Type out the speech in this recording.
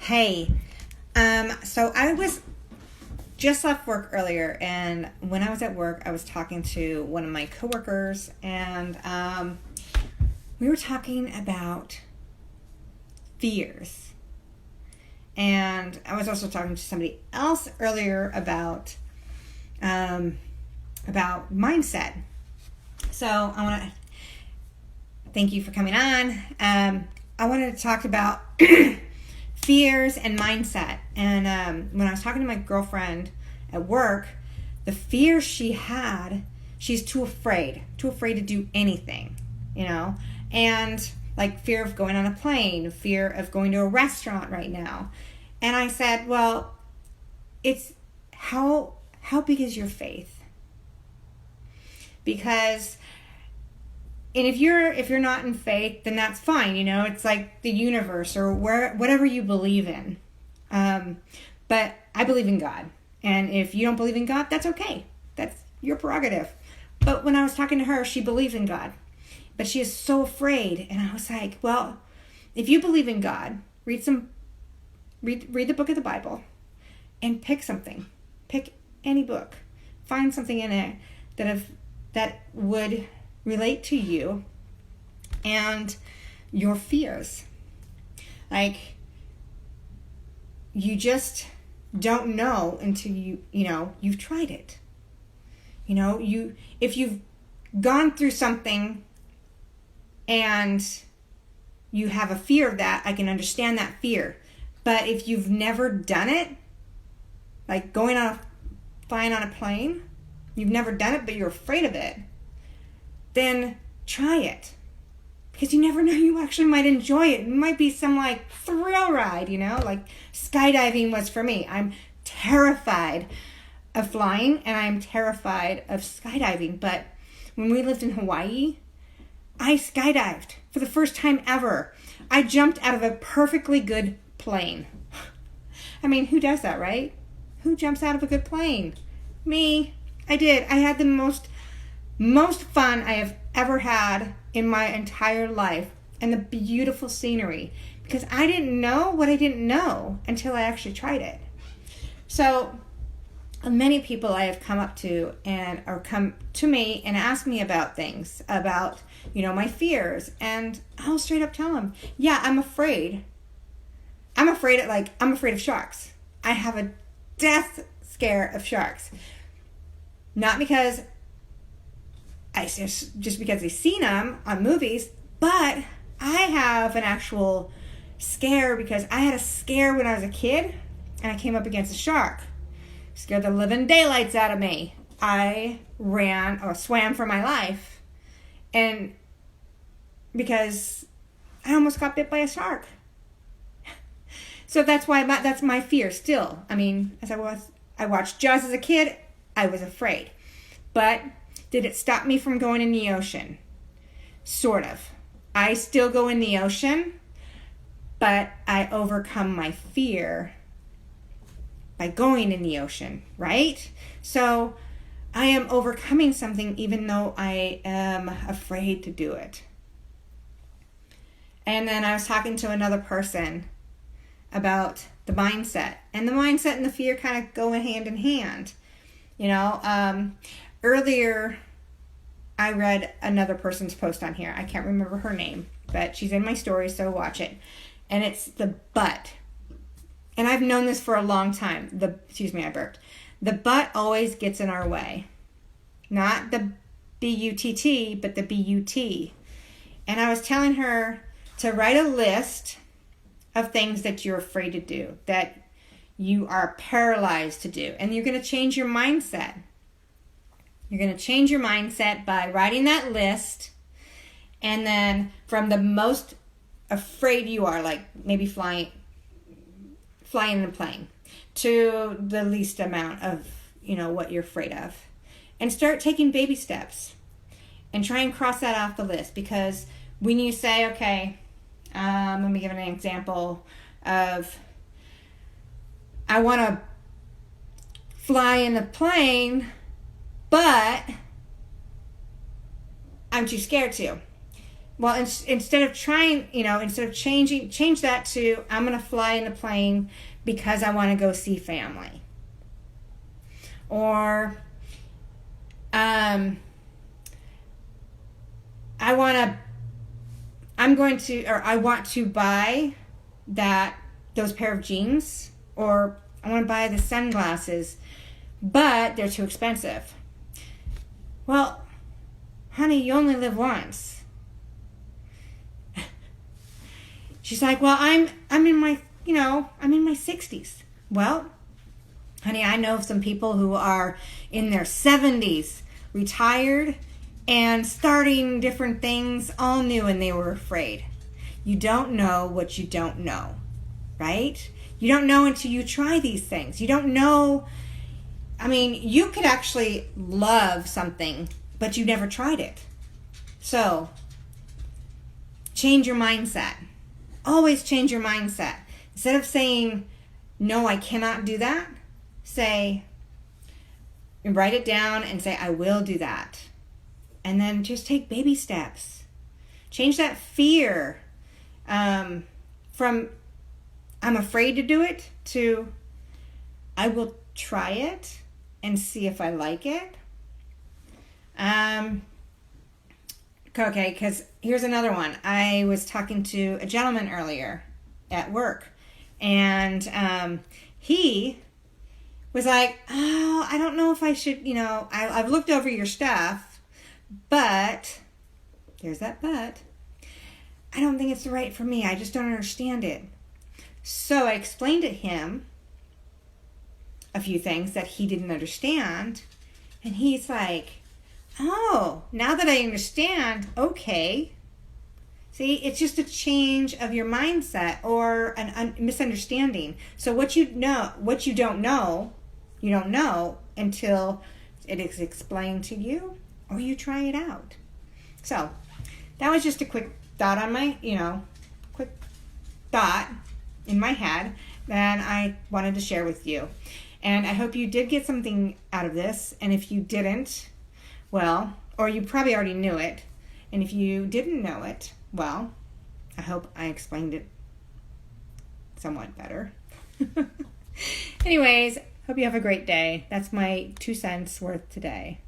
Hey, so I was just left work earlier, and when I was at work, I was talking to one of my coworkers, and we were talking about fears. And I was also talking to somebody else earlier about mindset. So I want to thank you for coming on. I wanted to talk about fears and mindset. And when I was talking to my girlfriend at work, the fear she had, she's too afraid to do anything, and like fear of going on a plane, fear of going to a restaurant right now. And I said, well, it's how big is your faith? Because and if you're not in faith, then that's fine. It's like the universe or whatever you believe in. But I believe in God. And if you don't believe in God, that's okay. That's your prerogative. But when I was talking to her, she believes in God. But she is so afraid. And I was like, well, if you believe in God, read the book of the Bible and pick something. Pick any book. Find something in it that would relate to you and your fears. Like, you just don't know until you've tried it. If you've gone through something and you have a fear of that, I can understand that fear. But if you've never done it, like flying on a plane, you've never done it, but you're afraid of it, then try it. Because you never know, you actually might enjoy it. It might be some like thrill ride, like skydiving was for me. I'm terrified of flying and I'm terrified of skydiving. But when we lived in Hawaii, I skydived for the first time ever. I jumped out of a perfectly good plane. I mean, who does that, right? Who jumps out of a good plane? Me. I did. I had the most fun I have ever had in my entire life, and the beautiful scenery, because I didn't know what I didn't know until I actually tried it. So many people I have come up to or come to me and ask me about things, about my fears, and I'll straight up tell them, yeah, I'm afraid of sharks. I have a death scare of sharks. Not because just because I've seen them on movies, but I have an actual scare because I had a scare when I was a kid and I came up against a shark. Scared the living daylights out of me. I ran or swam for my life, and because I almost got bit by a shark. So that's my fear still. I mean, as I watched Jaws as a kid, I was afraid. But did it stop me from going in the ocean? Sort of. I still go in the ocean, but I overcome my fear by going in the ocean, right? So I am overcoming something even though I am afraid to do it. And then I was talking to another person about the mindset. And the mindset and the fear kind of go hand in hand. Earlier, I read another person's post on here. I can't remember her name, but she's in my story, so watch it. And it's the but. And I've known this for a long time. I burped. The but always gets in our way. Not the B-U-T-T, but the B-U-T. And I was telling her to write a list of things that you're afraid to do, that you are paralyzed to do. And you're going to change your mindset. You're going to change your mindset by writing that list, and then from the most afraid you are, like maybe flying in a plane, to the least amount of, what you're afraid of. And start taking baby steps and try and cross that off the list. Because when you say, okay, let me give an example of, I want to fly in a plane, but I'm too scared to. well, instead of trying, instead of change that to, I'm going to fly in the plane because I want to go see family. Or, I want to buy those pair of jeans, or I want to buy the sunglasses, but they're too expensive. Well, honey, you only live once. She's like, well, I'm in my 60s. Well, honey, I know some people who are in their 70s, retired, and starting different things all new, and they were afraid. You don't know what you don't know, right? You don't know until you try these things. You don't know. I mean, you could actually love something, but you never tried it. So, change your mindset. Always change your mindset. Instead of saying, no, I cannot do that, write it down and say, I will do that. And then just take baby steps. Change that fear from I'm afraid to do it to I will try it and see if I like it. Okay, because here's another one. I was talking to a gentleman earlier at work, and he was like, oh, I don't know if I should, I've looked over your stuff, but, there's that but, I don't think it's right for me. I just don't understand it. So I explained to him a few things that he didn't understand, and he's like, oh, now that I understand, okay. See, it's just a change of your mindset or a misunderstanding. So what you don't know, you don't know until it is explained to you or you try it out. So that was just a quick thought on my, quick thought in my head that I wanted to share with you. And I hope you did get something out of this. And if you didn't, well, or you probably already knew it. And if you didn't know it, well, I hope I explained it somewhat better. Anyways, hope you have a great day. That's my 2 cents worth today.